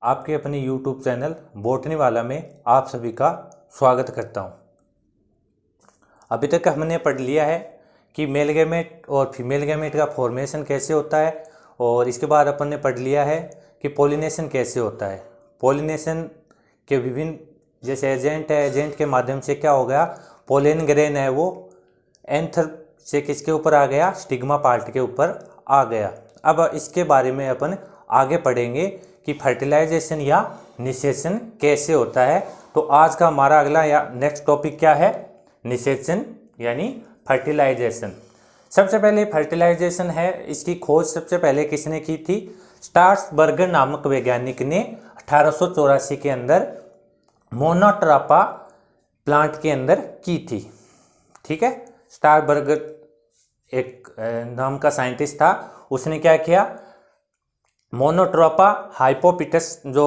आपके अपने YouTube channel botany वाला में आप सभी का स्वागत करता हूं। अभी तक हमने पढ़ लिया है कि मेल गैमेट और फीमेल गैमेट का फॉर्मेशन कैसे होता है, और इसके बाद अपन ने पढ़ लिया है कि पॉलिनेशन कैसे होता है। पॉलिनेशन के विभिन्न जैसे एजेंट है, एजेंट के माध्यम से क्या हो गया, पोलन ग्रेन है वो एंथर से किसके ऊपर आ गया, स्टिग्मा पार्ट के ऊपर आ गया। अब इसके बारे में अपन आगे पढ़ेंगे कि फर्टिलाइजेशन या निषेचन कैसे होता है। तो आज का हमारा अगला या नेक्स्ट टॉपिक क्या है, निषेचन यानी फर्टिलाइजेशन। सबसे पहले फर्टिलाइजेशन है, इसकी खोज सबसे पहले किसने की थी, स्टार्सबर्गर नामक वैज्ञानिक ने 1884 के अंदर मोनोट्रापा प्लांट के अंदर की थी। ठीक है, स्टारबर्गर एक नाम का साइंटिस्ट था, उसने क्या किया, मोनोट्रोपा हाइपोपिटस जो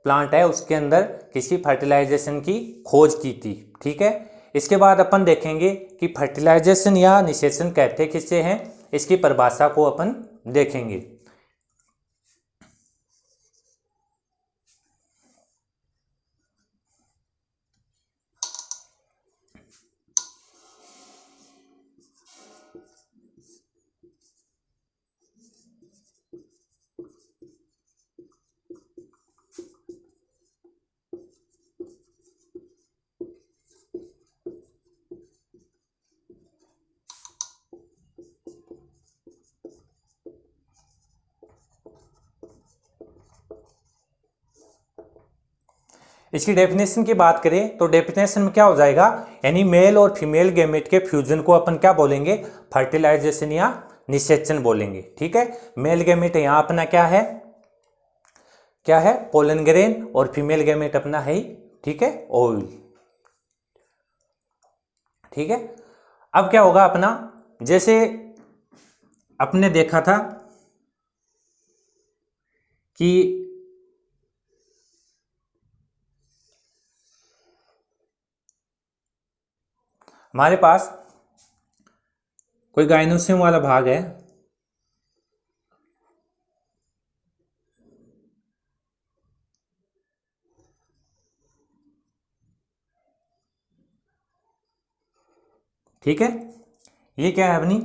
प्लांट है उसके अंदर किसी फर्टिलाइजेशन की खोज की थी। ठीक है, इसके बाद अपन देखेंगे कि फर्टिलाइजेशन या निषेचन कहते किसे हैं, इसकी परिभाषा को अपन देखेंगे। इसकी डेफिनेशन की बात करें तो डेफिनेशन में क्या हो जाएगा, यानी मेल और फीमेल गैमेट के फ्यूजन को अपन क्या बोलेंगे, फर्टिलाइजेशन या निषेचन बोलेंगे। ठीक है, मेल गैमेट यहाँ अपना क्या है, पोलन ग्रेन, और फीमेल गैमेट अपना है, ठीक है, ओव्यूल। ठीक है, अब क्या होगा अपना, जैसे अपने देखा था कि हमारे पास कोई गाइनोसियम वाला भाग है, ठीक है, ये क्या है अपनी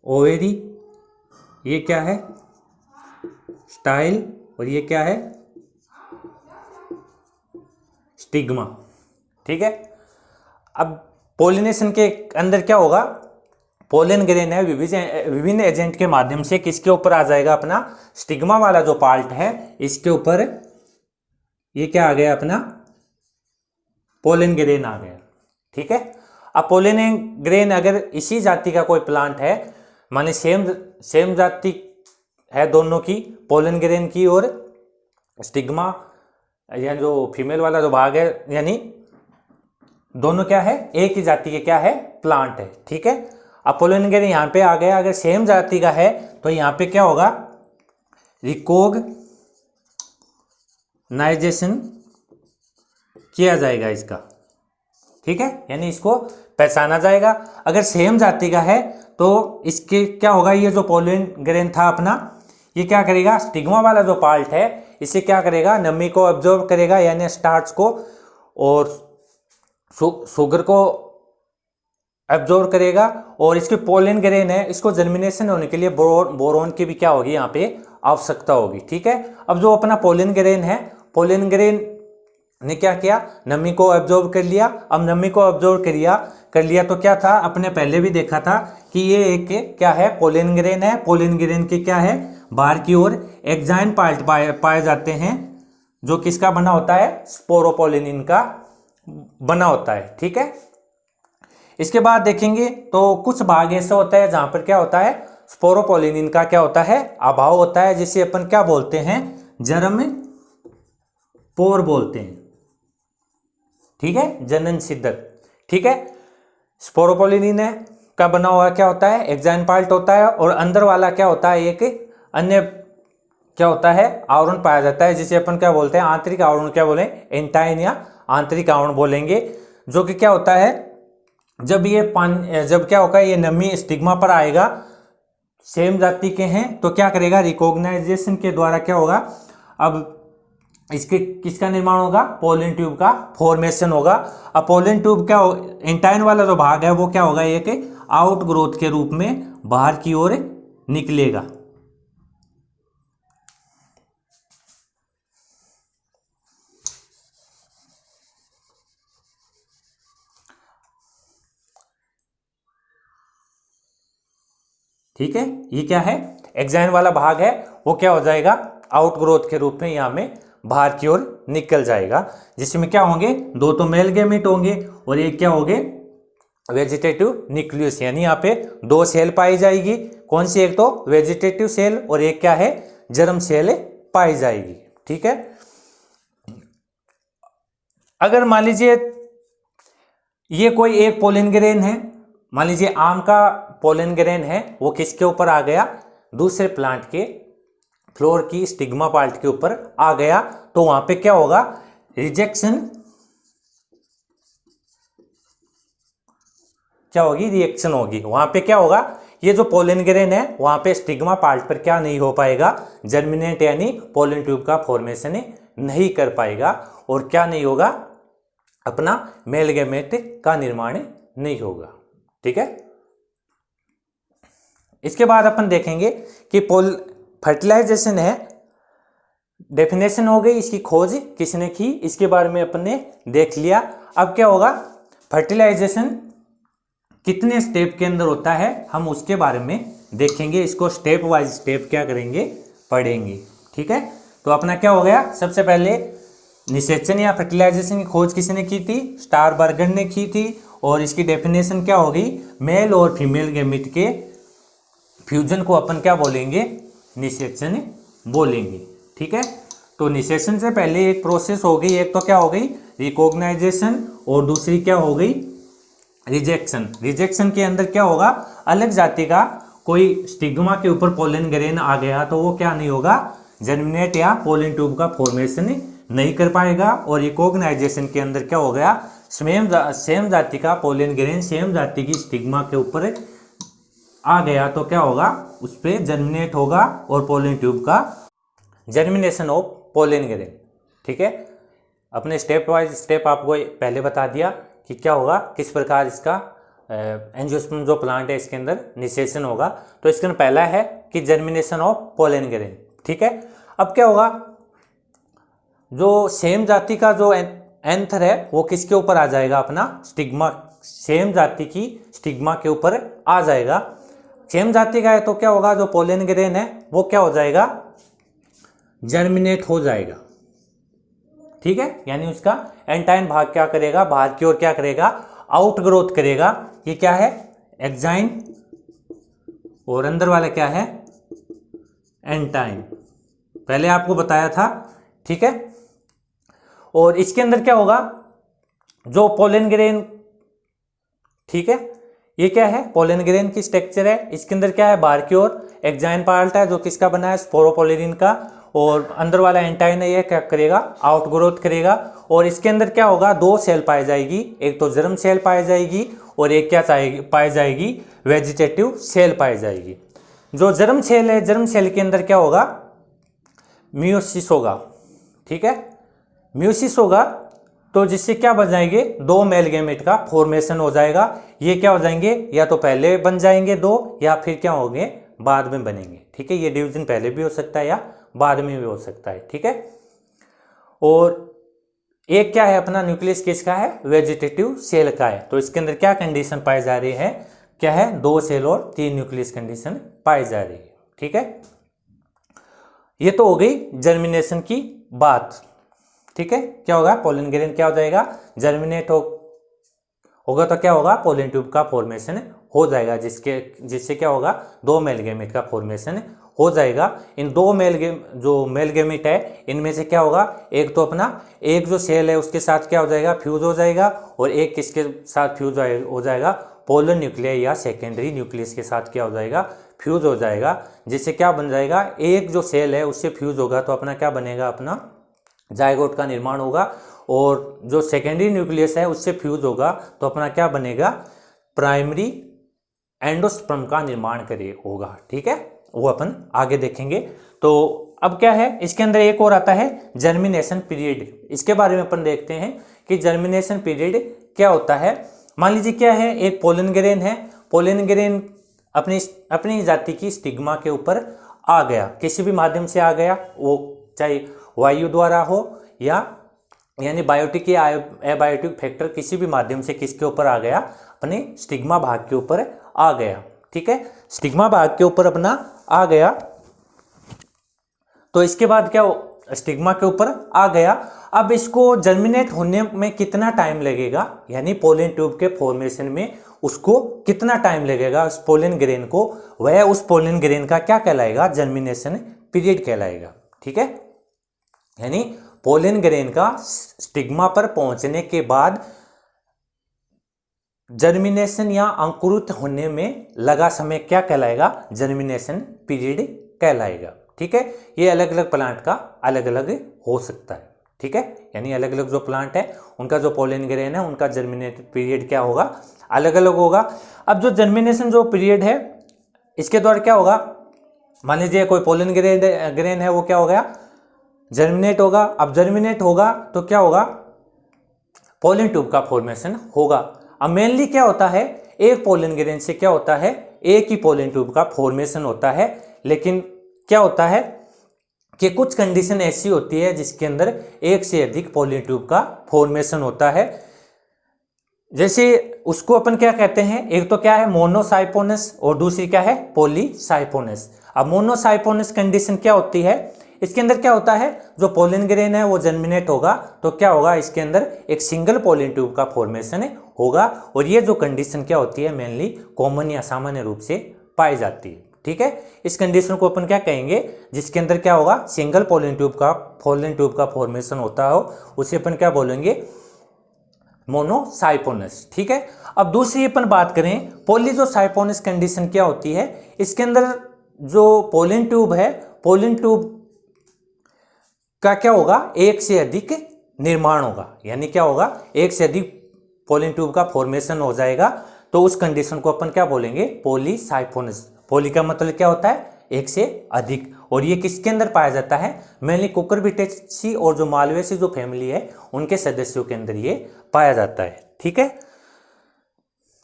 ओवेरी, ये क्या है स्टाइल, और ये क्या है स्टिग्मा। ठीक है, अब पोलिनेशन के अंदर क्या होगा, पोलन ग्रेन है विभिन्न एजेंट के माध्यम से किसके ऊपर आ जाएगा, अपना स्टिग्मा वाला जो पार्ट है इसके ऊपर ये क्या आ गया, अपना पोलन ग्रेन आ गया। ठीक है, अब पोलन ग्रेन अगर इसी जाति का कोई प्लांट है, माने सेम जाति है दोनों की, पोलन ग्रेन की और स्टिग्मा यानी जो फीमेल वाला जो भाग है, यानी दोनों क्या है, एक ही जाति के क्या है, प्लांट है। ठीक है, अब पोलन ग्रेन यहाँ पे आ गया, अगर सेम जाति का है तो यहाँ पे क्या होगा, रिकॉग्नाइजेशन किया जाएगा इसका। ठीक है, यानी इसको पहचाना जाएगा। अगर सेम जाति का है तो इसके क्या होगा, ये जो पोलन ग्रेन था अपना, ये क्या करेगा, स्टिग्मा वाला जो पार्ट है इसे क्या करेगा, नमी को अब्जॉर्ब करेगा, यानी स्टार्च को और शुगर को एब्जॉर्ब करेगा, और इसके पोलन ग्रेन है इसको जर्मिनेशन होने के लिए बोरोन की भी क्या होगी यहाँ पे आवश्यकता होगी। ठीक है, अब जो अपना पोलन ग्रेन है, पोलन ग्रेन ने क्या किया, नमी को एब्जॉर्ब कर लिया। अब नमी को एब्जॉर्ब कर लिया तो क्या था, अपने पहले भी देखा था कि ये एक क्या है, पोलन ग्रेन है। पोलन ग्रेन के क्या है, बाहर की ओर एक्साइन पार्ट पाए जाते हैं, जो किसका बना होता है, स्पोरोपोलिनिन का बना होता है। ठीक है, इसके बाद देखेंगे तो कुछ भाग ऐसा होता है जहां पर क्या होता है, स्पोरोपोलिनिन का क्या होता है, अभाव होता है, जिसे अपन क्या बोलते हैं, जर्म पोर बोलते हैं। ठीक है, जनन सिद्धक। ठीक है, स्पोरोपोलिनिन का बना हुआ क्या होता है, एक्साइन पार्ट होता है, और अंदर वाला क्या होता है, एक अन्य क्या होता है, आवरण पाया जाता है, जिसे अपन क्या बोलते हैं, आंतरिक आवरण क्या बोले, एंटाइन या आंतरिक आवरण बोलेंगे, जो कि क्या होता है, जब क्या होगा, ये नमी स्टिग्मा पर आएगा सेम जाति के हैं तो क्या करेगा, रिकॉग्नाइजेशन के द्वारा क्या होगा, अब इसके किसका निर्माण होगा, पोलन ट्यूब का फॉर्मेशन होगा। अब पोलन ट्यूब क्या हो, एंटाइन वाला जो भाग है वो क्या होगा, एक आउट ग्रोथ के रूप में बाहर की ओर निकलेगा। ठीक है, ये क्या है, एक्साइन वाला भाग है वो क्या हो जाएगा, आउट ग्रोथ के रूप में यहाँ में बाहर की ओर निकल जाएगा, जिसमें क्या होंगे, दो तो मेल गैमेट होंगे और एक क्या होंगे, वेजिटेटिव न्यूक्लियस, यानी यहाँ पे दो सेल पाई जाएगी। कौन सी, एक तो वेजिटेटिव सेल और एक क्या है, जर्म सेल पाई जाएगी। ठीक है, अगर मान लीजिए ये कोई एक पोलन ग्रेन है, मान लीजिए आम का पोलन ग्रेन है, वो किसके ऊपर आ गया, दूसरे प्लांट के फ्लोर की स्टिग्मा पार्ट के ऊपर आ गया, तो वहां पे क्या होगा, रिजेक्शन क्या होगी, रिएक्शन होगी। वहां पे क्या होगा, ये जो पोलन ग्रेन है वहां पे स्टिग्मा पार्ट पर क्या नहीं हो पाएगा, जर्मिनेट यानी पोलन ट्यूब का फॉर्मेशन नहीं कर पाएगा, और क्या नहीं होगा, अपना मेल गैमेट का निर्माण नहीं होगा। ठीक है, इसके बाद अपन देखेंगे कि फर्टिलाइजेशन है, डेफिनेशन हो गई, इसकी खोज किसने की, इसके बारे में अपन ने देख लिया। अब क्या होगा, फर्टिलाइजेशन कितने स्टेप के अंदर होता है, हम उसके बारे में देखेंगे, इसको स्टेप वाइज स्टेप क्या करेंगे, पढ़ेंगे। ठीक है, तो अपना क्या हो गया, सबसे पहले निषेचन या फर्टिलाइजेशन की खोज किसने की थी, स्टारबर्गर ने की थी, और इसकी डेफिनेशन क्या होगी, मेल और फीमेल गैमेट के फ्यूजन को अपन क्या बोलेंगे, निषेचन बोलेंगे। ठीक है, तो निषेचन से पहले एक प्रोसेस हो गई, एक तो क्या हो गई, रिकॉग्नाइजेशन, और दूसरी क्या हो गई, रिजेक्शन। रिजेक्शन के अंदर क्या होगा, अलग जाति का कोई स्टिग्मा के ऊपर पोलन ग्रेन आ गया तो वो क्या नहीं होगा, जर्मिनेट या पोलन ट्यूब का फॉर्मेशन नहीं कर पाएगा। और रिकॉग्नाइजेशन के अंदर क्या हो गया, सेम जाति का पोलन ग्रेन सेम जाति की स्टिग्मा के ऊपर आ गया तो क्या होगा, उस पर जर्मिनेट होगा और पोलन ट्यूब का जर्मिनेशन ऑफ पोलन ग्रेन। ठीक है, अपने स्टेप वाइज स्टेप आपको पहले बता दिया कि क्या होगा, किस प्रकार इसका एंजियोस्पर्म जो प्लांट है इसके अंदर निषेचन होगा। तो इसके अंदर पहला है कि जर्मिनेशन ऑफ पोलन ग्रेन। ठीक है, अब क्या होगा, जो सेम जाति का जो एंथर है वो किसके ऊपर आ जाएगा, अपना स्टिग्मा, सेम जाति की स्टिग्मा के ऊपर आ जाएगा। सेम जाति का है तो क्या होगा, जो पोलन ग्रेन है वो क्या हो जाएगा, जर्मिनेट हो जाएगा। ठीक है, यानी उसका एंटाइन भाग क्या करेगा, बाहर की ओर क्या करेगा, आउट ग्रोथ करेगा। ये क्या है, एक्साइन, और अंदर वाला क्या है, एंटाइन, पहले आपको बताया था। ठीक है, और इसके अंदर क्या होगा, जो पोलन ग्रेन, ठीक है, ये क्या है, पोलन ग्रेन की स्ट्रक्चर है, इसके अंदर क्या है, बाहर की ओर एक्साइन पार्ट है जो किसका बना है, स्पोरोपोलिन का, और अंदर वाला एंटाइन है ये क्या करेगा, आउट ग्रोथ करेगा। और इसके अंदर क्या होगा, दो सेल पाई जाएगी, एक तो जर्म सेल पाई जाएगी और एक क्या पाई जाएगी, वेजिटेटिव सेल पाई जाएगी। जो जर्म सेल है, जर्म सेल के अंदर क्या होगा, मियोसिस होगा। ठीक है, मियोसिस होगा तो जिससे क्या बन जाएंगे, दो मेल गैमेट का फॉर्मेशन हो जाएगा। ये क्या हो जाएंगे, या तो पहले बन जाएंगे दो, या फिर क्या होंगे, बाद में बनेंगे। ठीक है, ये डिवीजन पहले भी हो सकता है या बाद में भी हो सकता है। ठीक है, और एक क्या है, अपना न्यूक्लियस किसका है, वेजिटेटिव सेल का है। तो इसके अंदर क्या कंडीशन पाई जा रही है, क्या है, दो सेल और तीन न्यूक्लियस कंडीशन पाई जा रही है। ठीक है, ये तो हो गई जर्मिनेशन की बात। ठीक है, क्या होगा, पोलन ग्रेन क्या हो जाएगा, जर्मिनेट होगा तो क्या होगा, पोलन ट्यूब का फॉर्मेशन हो जाएगा, जिससे क्या होगा, दो मेल गैमेट का फॉर्मेशन हो जाएगा। इन दो जो मेल गैमेट है इनमें से क्या होगा, एक तो अपना एक जो सेल है उसके साथ क्या हो जाएगा, फ्यूज हो जाएगा, और एक किसके साथ फ्यूज हो जाएगा, पोलर न्यूक्लियस या सेकेंडरी न्यूक्लियस के साथ क्या हो जाएगा, फ्यूज हो जाएगा। जिससे क्या बन जाएगा, एक जो सेल है उससे फ्यूज होगा तो अपना क्या बनेगा, अपना जायगोट का निर्माण होगा, और जो सेकेंडरी न्यूक्लियस है उससे फ्यूज होगा तो अपना क्या बनेगा, प्राइमरी एंडोस्पर्म का निर्माण करे होगा। ठीक है, वो अपन आगे देखेंगे। तो अब क्या है, इसके अंदर एक और आता है जर्मिनेशन पीरियड। इसके बारे में अपन देखते हैं कि जर्मिनेशन पीरियड क्या होता है। मान लीजिए क्या है, एक पोलन ग्रेन है, पोलन ग्रेन अपनी जाति की स्टिग्मा के ऊपर आ गया, किसी भी माध्यम से आ गया, वो चाहे वायु द्वारा हो या यानी बायोटिक या एबायोटिक फैक्टर किसी भी माध्यम से किसके ऊपर आ गया, अपने स्टिग्मा भाग के ऊपर आ गया। ठीक है, स्टिग्मा भाग के ऊपर अपना आ गया। तो इसके बाद क्या, स्टिग्मा के ऊपर आ गया। अब इसको जर्मिनेट होने में कितना टाइम लगेगा, यानी पोलन ट्यूब के फॉर्मेशन में उसको कितना टाइम लगेगा उस पोलन ग्रेन को, वह उस पोलन ग्रेन का क्या कहलाएगा, जर्मिनेशन पीरियड कहलाएगा। ठीक है, यानी पोलन ग्रेन का स्टिग्मा पर पहुंचने के बाद जर्मिनेशन या अंकुरित होने में लगा समय क्या कहलाएगा, जर्मिनेशन पीरियड कहलाएगा। ठीक है, ये अलग अलग प्लांट का अलग अलग हो सकता है। ठीक है, यानी अलग अलग जो प्लांट है उनका जो पोलन ग्रेन है उनका जर्मिनेशन पीरियड क्या होगा, अलग अलग होगा। अब जो जर्मिनेशन जो पीरियड है इसके द्वारा क्या होगा, मान लीजिए कोई पोलन ग्रेन है, वो क्या हो गया, जर्मिनेट होगा। अब जर्मिनेट होगा तो क्या होगा, पोलन ट्यूब का फॉर्मेशन होगा। अब मेनली क्या होता है, एक पोलन ग्रेन से क्या होता है, एक ही पोलन ट्यूब का फॉर्मेशन होता है। लेकिन क्या होता है कि कुछ कंडीशन ऐसी होती है जिसके अंदर एक से अधिक पोलन ट्यूब का फॉर्मेशन होता है। जैसे उसको अपन क्या कहते हैं, एक तो क्या है मोनोसाइपोनस और दूसरी क्या है पॉलीसाइपोनस। अब मोनोसाइपोनस कंडीशन क्या होती है, इसके अंदर क्या होता है, जो पोलन ग्रेन है वो जर्मिनेट होगा तो क्या होगा, इसके अंदर एक सिंगल पोलन ट्यूब का फॉर्मेशन होगा। और ये जो कंडीशन क्या होती है, मेनली कॉमन या सामान्य रूप से पाई जाती है। ठीक है, इस कंडीशन को अपन क्या कहेंगे, जिसके अंदर क्या होगा, सिंगल पोलन ट्यूब का फॉर्मेशन होता हो, उसे अपन क्या बोलेंगे, मोनोसाइपोनस। ठीक है, अब दूसरी अपन बात करें पॉलीजोसाइपोनस कंडीशन क्या होती है, इसके अंदर जो पोलन ट्यूब है, पोलन ट्यूब का क्या होगा, एक से अधिक निर्माण होगा, यानी क्या होगा, एक से अधिक पोलन ट्यूब का फॉर्मेशन हो जाएगा। तो उस कंडीशन को अपन क्या बोलेंगे, पॉलीसाइपोनस। पॉली का मतलब क्या होता है, एक से अधिक। और ये किसके अंदर पाया जाता है, मेनली कुकुरबिटेसी और जो मालवेसी जो फैमिली है उनके सदस्यों के अंदर ये पाया जाता है। ठीक है,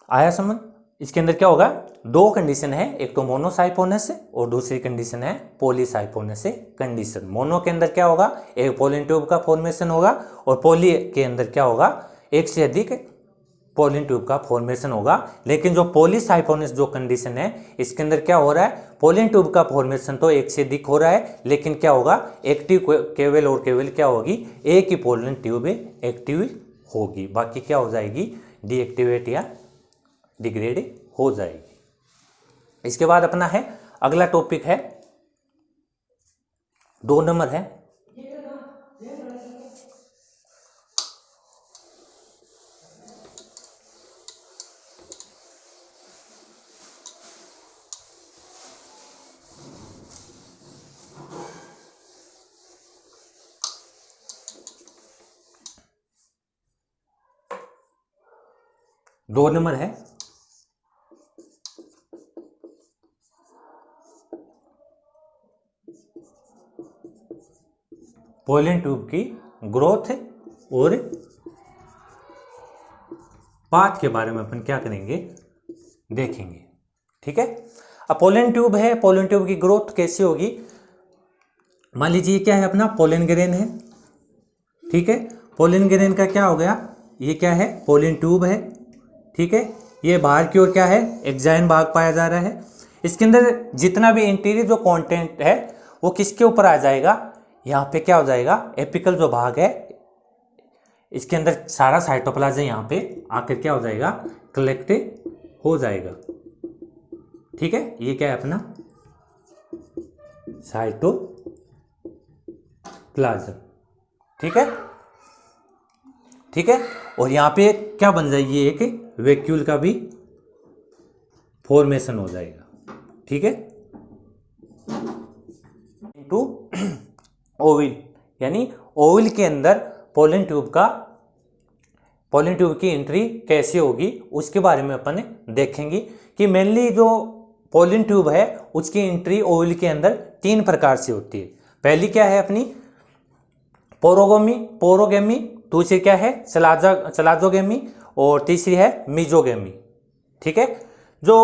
आया समझ। इसके अंदर क्या होगा, दो कंडीशन है, एक तो मोनोसाइपोनस और दूसरी कंडीशन है पॉलीसाइपोनस कंडीशन। मोनो के अंदर क्या होगा, एक पोलन ट्यूब का फॉर्मेशन होगा और पॉली के अंदर क्या होगा, एक से अधिक पोलन ट्यूब का फॉर्मेशन होगा। लेकिन जो पॉलीसाइपोनस जो कंडीशन है इसके अंदर क्या हो रहा है, पोलन ट्यूब का फॉर्मेशन तो एक से अधिक हो रहा है, लेकिन क्या होगा, एक्टिव केवल और केवल क्या होगी, एक ही पोलन ट्यूब एक्टिव होगी, बाकी क्या हो जाएगी, डीएक्टिवेट या डिग्रेड हो जाएगी। इसके बाद अपना है अगला टॉपिक है 2 नंबर है पोलन ट्यूब की ग्रोथ और पाथ के बारे में अपन क्या करेंगे, देखेंगे। ठीक है, अब पोलन ट्यूब है, पोलन ट्यूब की ग्रोथ कैसे होगी, मान लीजिए क्या है, अपना पोलन ग्रेन है। ठीक है, पोलन ग्रेन का क्या हो गया, ये क्या है, पोलन ट्यूब है। ठीक है, ये बाहर की ओर क्या है, एक्साइन भाग पाया जा रहा है। इसके अंदर जितना भी इंटीरियर जो कंटेंट है वो किसके ऊपर आ जाएगा, यहाँ पे क्या हो जाएगा, एपिकल जो भाग है इसके अंदर सारा साइटोप्लाज्म यहाँ पे आकर क्या हो जाएगा, कलेक्ट हो जाएगा। ठीक है, ये क्या है अपना साइटोप्लाज्म। ठीक है, ठीक है, और यहाँ पे क्या बन जाएगी, एक वैक्यूल का भी फॉर्मेशन हो जाएगा। ठीक है, इनटू ओविल, यानी ओविल के अंदर पोलन ट्यूब की एंट्री कैसे होगी उसके बारे में अपन देखेंगे कि मेनली जो पोलिन ट्यूब है उसकी एंट्री ओवल के अंदर 3 प्रकार से होती है। पहली क्या है अपनी पोरोगेमी, दूसरी क्या है चलाजोगेमी और तीसरी है मीजोगेमी। ठीक है, जो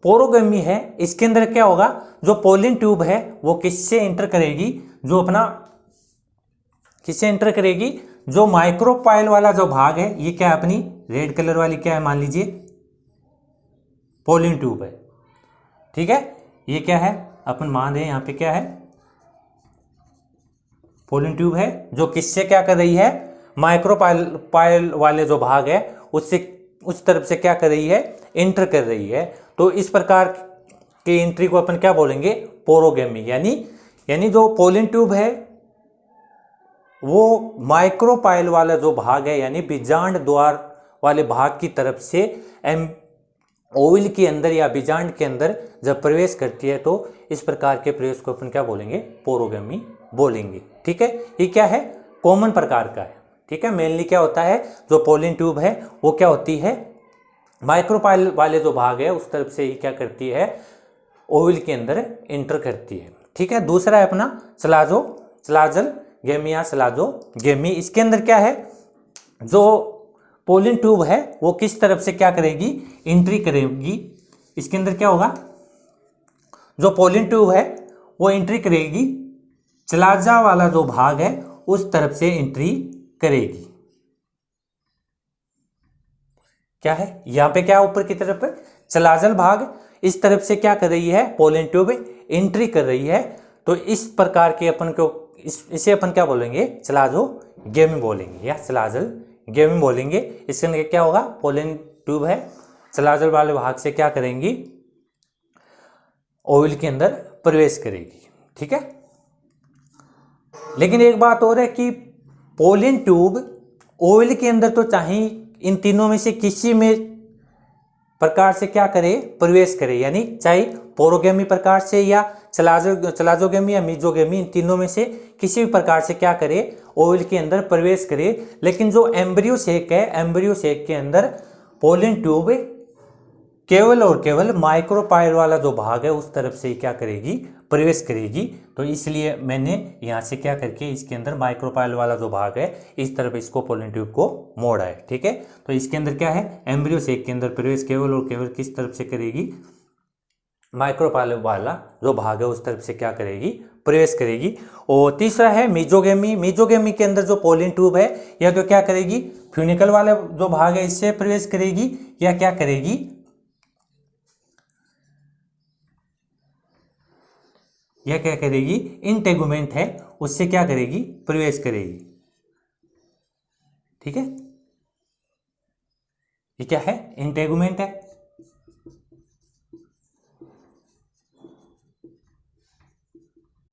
पोरोगेमी है इसके अंदर क्या होगा, जो पोलिन ट्यूब है वो किससे एंटर करेगी, जो अपना किससे एंटर करेगी, जो माइक्रोपाइल वाला जो भाग है, ये क्या है अपनी रेड कलर वाली क्या है, मान लीजिए पोलिन ट्यूब है। ठीक है, ये क्या है अपन मान रहे हैं यहाँ पे क्या है पोलिन ट्यूब है, जो किससे क्या कर रही है, माइक्रोपाइल वाले जो भाग है उससे उस तरफ से क्या कर रही है, एंटर कर रही है। तो इस प्रकार की एंट्री को अपन क्या बोलेंगे, पोरोगेमी। यानी जो पोलिन ट्यूब है वो माइक्रोपाइल वाला जो भाग है यानी बीजांड द्वार वाले भाग की तरफ से ओवल के अंदर या बीजांड के अंदर जब प्रवेश करती है तो इस प्रकार के प्रवेश को अपन क्या बोलेंगे, पोरोगेमी बोलेंगे। ठीक है, ये क्या है कॉमन प्रकार का है। ठीक है, मेनली क्या होता है, जो पोलिन ट्यूब है वो क्या होती है, माइक्रोपाइल वाले जो भाग है उस तरफ से ही क्या करती है, ओवल के अंदर एंटर करती है। ठीक है, दूसरा है अपना चलाजोगेमी या चलाजोगेमी। इसके अंदर क्या है, जो पोलिन ट्यूब है वो किस तरफ से क्या करेगी, एंट्री करेगी। इसके अंदर क्या होगा, जो पोलिन ट्यूब है वो एंट्री करेगी, चलाजा वाला जो भाग है उस तरफ से एंट्री करेगी। क्या है यहाँ पे, क्या ऊपर की तरफ चलाजल भाग इस तरफ से क्या कर रही है, पोलिन ट्यूब एंट्री कर रही है। तो इस प्रकार के अपन को इसे अपन क्या बोलेंगे, चलाजोगेमी बोलेंगे या चलाजोगेमी बोलेंगे। इसके अंदर क्या होगा, पोलिन ट्यूब है चलाजल वाले भाग से क्या करेंगी, ओवल के अंदर प्रवेश करेगी। ठीक है, लेकिन एक बात और है कि पोलिन ट्यूब ओवल के अंदर तो चाहे इन तीनों में से किसी में प्रकार से क्या करे, प्रवेश करे, यानी चाहे पोरोगेमी प्रकार से या चलाजोगेमी या मीजोगेमी, इन तीनों में से किसी भी प्रकार से क्या करे, ओवल के अंदर प्रवेश करे। लेकिन जो एम्ब्रियो सेक है, एम्ब्रियो सेक के अंदर पोलिन ट्यूब केवल और केवल माइक्रोपाइल वाला जो भाग है उस तरफ से ही क्या करेगी, प्रवेश करेगी। तो इसलिए मैंने यहाँ से क्या करके इसके अंदर माइक्रोपाइल वाला जो भाग है इस तरफ इसको पोलिन ट्यूब को मोड़ा है। ठीक है, तो इसके अंदर क्या है, एम्ब्रियो सेक के अंदर प्रवेश केवल और केवल किस तरफ से करेगी, माइक्रोपाइल वाला जो भाग है उस तरफ से क्या करेगी, प्रवेश करेगी। और तीसरा है मीजोगेमी। मीजोगेमी के अंदर जो पोलिन ट्यूब है या तो क्या करेगी, फ्यूनिकल वाला जो भाग है इससे प्रवेश करेगी, या क्या करेगी, या क्या करेगी, इंटेगुमेंट है उससे क्या करेगी, प्रवेश करेगी। ठीक है, ये क्या है, इंटेगुमेंट है।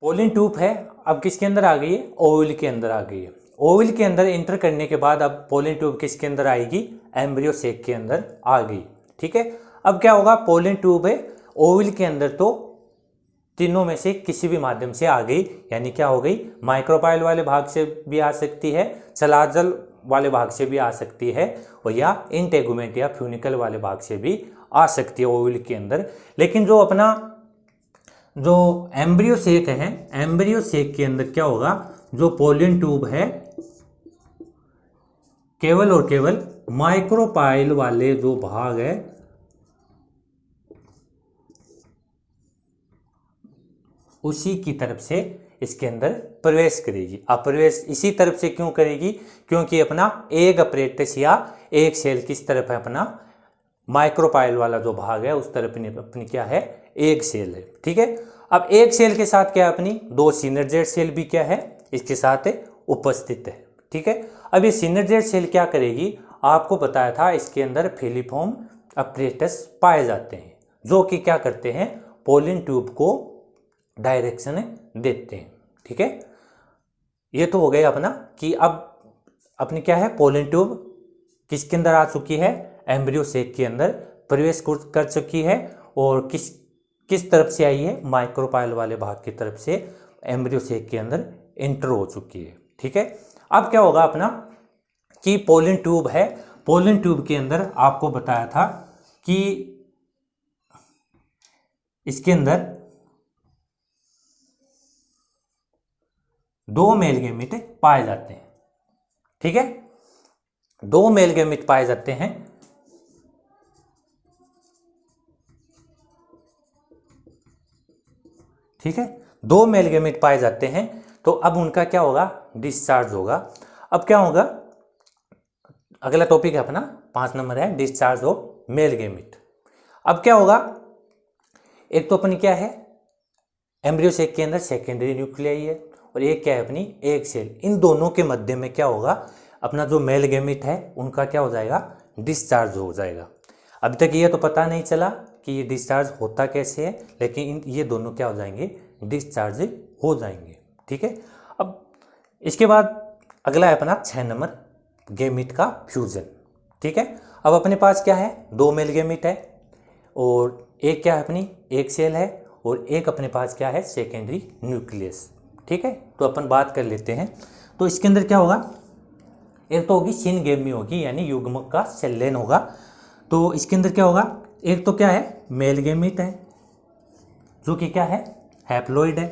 पोलिन ट्यूब है अब किसके अंदर आ गई है, ओवल के अंदर आ गई है। ओवल के अंदर एंटर करने के बाद अब पोलिन ट्यूब किसके अंदर आएगी, एम्ब्रियो सेक के अंदर आ गई। ठीक है, अब क्या होगा, पोलिन ट्यूब है ओवल के अंदर तो तीनों में से किसी भी माध्यम से आ गई, यानी क्या हो गई, माइक्रोपाइल वाले भाग से भी आ सकती है, चलाजल वाले भाग से भी आ सकती है, और या इंटेगुमेंट या फ्यूनिकल वाले भाग से भी आ सकती है ओवल के अंदर। लेकिन जो अपना जो एम्ब्रियो सेक है, एम्ब्रियो सेक के अंदर क्या होगा, जो पोलिन ट्यूब है केवल और केवल माइक्रोपाइल वाले जो भाग है उसी की तरफ से इसके अंदर प्रवेश करेगी। अब प्रवेश इसी तरफ से क्यों करेगी, क्योंकि अपना एग अपरेटस या एक सेल किस तरफ है, अपना माइक्रोपाइल वाला जो भाग है उस तरफ अपनी क्या है, एक सेल है। ठीक है, अब एक सेल के साथ क्या है, अपनी 2 सिनर्जेट सेल भी क्या है इसके साथ उपस्थित है। ठीक है, अब ये सिनर्जेट सेल क्या करेगी, आपको बताया था इसके अंदर फिलिफॉर्म अपरेटस पाए जाते हैं जो कि क्या करते हैं, पोलिन ट्यूब को डायरेक्शन देते हैं। ठीक है, ये तो हो गया अपना कि अब अपनी क्या है, पोलिन ट्यूब किसके अंदर आ चुकी है, एम्ब्रियो सेक के अंदर प्रवेश कर चुकी है, और किस तरफ से आई है, माइक्रोपाइल वाले भाग की तरफ से एम्ब्रियो सेक के अंदर एंटर हो चुकी है। ठीक है, अब क्या होगा अपना कि पोलिन ट्यूब है, पोलिन ट्यूब के अंदर आपको बताया था कि इसके अंदर 2 मेल गैमेट पाए जाते हैं। ठीक है, 2 मेल गैमेट पाए जाते हैं। ठीक है, 2 मेल गैमेट पाए जाते हैं। तो अब उनका क्या होगा, डिस्चार्ज होगा। अब क्या होगा, अगला टॉपिक है अपना 5 नंबर है डिस्चार्ज ऑफ मेल गैमेट। अब क्या होगा, एक तो अपनी क्या है एम्ब्रियो सेक के अंदर सेकेंडरी न्यूक्लियाई है, और एक क्या है अपनी एग सेल। इन दोनों के मध्य में क्या होगा, अपना जो मेल गैमेट है उनका क्या हो जाएगा, डिस्चार्ज हो जाएगा। अभी तक ये तो पता नहीं चला कि ये डिस्चार्ज होता कैसे है, लेकिन ये दोनों क्या हो जाएंगे, डिस्चार्ज हो जाएंगे। ठीक है, अब इसके बाद अगला है अपना 6 नंबर गैमेट का फ्यूजन। ठीक है, अब अपने पास क्या है, 2 मेल गैमेट है और एक क्या है अपनी एक सेल है, और एक अपने पास क्या है सेकेंडरी न्यूक्लियस। ठीक है, तो अपन बात कर लेते हैं। तो इसके अंदर क्या होगा, एक तो होगी सिनगेमी होगी, यानी युग्मक का सेलेन होगा। तो इसके अंदर क्या होगा, एक तो क्या है मेल गैमेट है जो कि क्या है हैप्लॉइड है।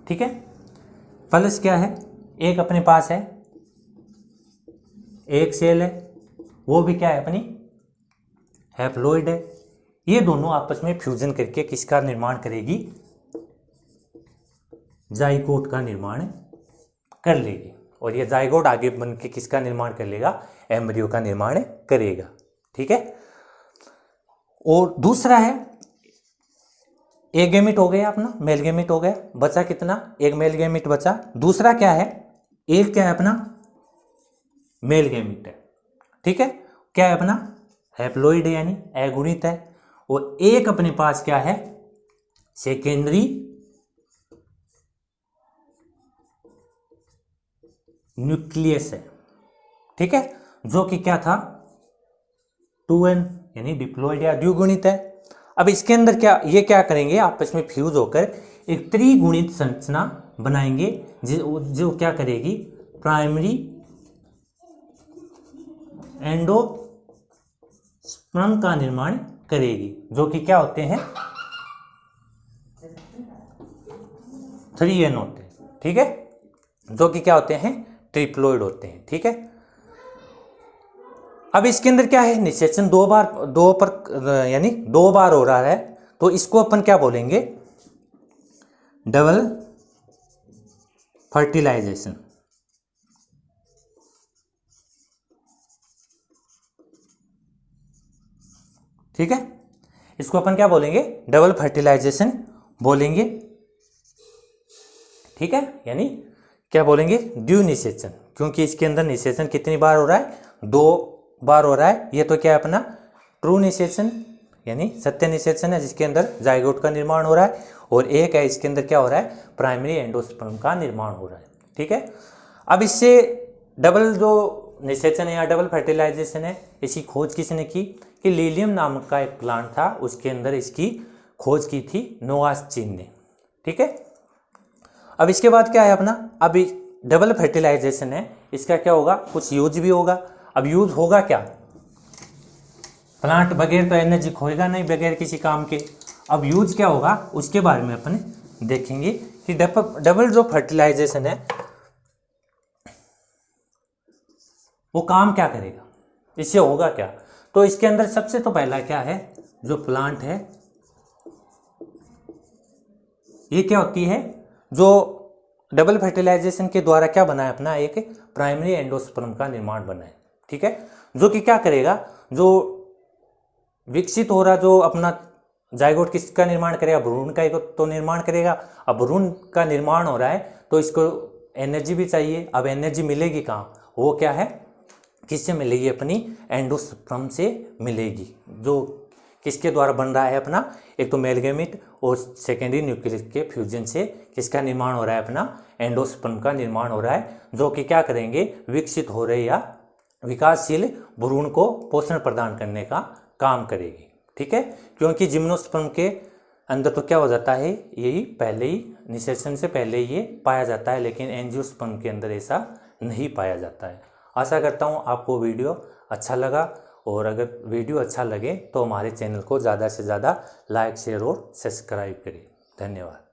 ठीक है, प्लस क्या है, एक अपने पास है एक सेल है, वो भी क्या है अपनी हैप्लॉइड है। ये दोनों आपस में फ्यूजन करके किसका निर्माण करेगी, जाइगोट का निर्माण कर लेगी, और ये जाइगोट आगे बन के किसका निर्माण कर लेगा, एम्ब्रियो का निर्माण करेगा। ठीक है, और दूसरा है एक गैमेट हो गया अपना, मेल गैमेट हो गया, बचा कितना, एक मेल गैमेट बचा। दूसरा क्या है, एक क्या है अपना मेल गैमेट है। ठीक है, क्या है अपना हैप्लॉइड है यानी अगुणित है, और एक अपने पास क्या है सेकेंडरी न्यूक्लियस है। ठीक है, जो कि क्या था 2n यानी डिप्लॉइड या द्विगुणित है। अब इसके अंदर क्या ये क्या करेंगे, आपस में फ्यूज होकर एक त्रिगुणित संरचना बनाएंगे जो क्या करेगी, प्राइमरी एंडोस्पर्म का निर्माण करेगी, जो कि क्या होते हैं 3n होते हैं। ठीक है, जो कि क्या होते हैं ट्रिप्लॉइड होते हैं। ठीक है, अब इसके अंदर क्या है निषेचन दो बार हो रहा है, तो इसको अपन क्या बोलेंगे, डबल फर्टिलाइजेशन। ठीक है, इसको अपन क्या बोलेंगे, डबल फर्टिलाइजेशन बोलेंगे। ठीक है, यानी क्या बोलेंगे, द्विनिषेचन, क्योंकि इसके अंदर निषेचन कितनी बार हो रहा है, 2 बार हो रहा है। ये तो क्या है अपना ट्रू निषेचन यानी सत्य निषेचन है, जिसके अंदर जाइगोट का निर्माण हो रहा है, और एक है इसके अंदर क्या हो रहा है, प्राइमरी एंडोस्पर्म का निर्माण हो रहा है। ठीक है, अब इससे डबल जो निषेचन है या डबल फर्टिलाइजेशन है, इसकी खोज किसने की, कि लीलियम नामक का एक प्लांट था, उसके अंदर इसकी खोज की थी नोआस्चिन ने। ठीक है, अब इसके बाद क्या है अपना, अभी डबल फर्टिलाइजेशन है, इसका क्या होगा, कुछ यूज भी होगा। अब यूज होगा क्या, प्लांट बगैर तो एनर्जी खोएगा नहीं, बगैर किसी काम के। अब यूज क्या होगा उसके बारे में अपन देखेंगे कि डबल जो फर्टिलाइजेशन है वो काम क्या करेगा, इससे होगा क्या। तो इसके अंदर सबसे तो पहला क्या है, जो प्लांट है ये क्या होती है, जो डबल फर्टिलाइजेशन के द्वारा क्या बना है अपना एक प्राइमरी एंडोस्पर्म का निर्माण बना है। ठीक है, जो कि क्या करेगा, जो विकसित हो रहा जो अपना जाइगोट किसका निर्माण करेगा, भ्रूण का तो निर्माण करेगा। अब भ्रूण का निर्माण हो रहा है तो इसको एनर्जी भी चाहिए। अब एनर्जी मिलेगी कहाँ, वो क्या है, किससे मिलेगी, अपनी एंडोस्पर्म से मिलेगी, जो किसके द्वारा बन रहा है अपना, एक तो मेल गैमेट और सेकेंडरी न्यूक्लियस के फ्यूजन से किसका निर्माण हो रहा है, अपना एंडोस्पर्म का निर्माण हो रहा है, जो कि क्या करेंगे, विकसित हो रहे या विकासशील भ्रूण को पोषण प्रदान करने का काम करेगी। ठीक है, क्योंकि जिम्नोस्पर्म के अंदर तो क्या हो जाता है, यही पहले ही निषेचन से पहले ये पाया जाता है, लेकिन एंजियोस्पर्म के अंदर ऐसा नहीं पाया जाता है। आशा करता हूँ आपको वीडियो अच्छा लगा और अगर वीडियो अच्छा लगे तो हमारे चैनल को ज़्यादा से ज़्यादा लाइक शेयर और सब्सक्राइब करें। धन्यवाद।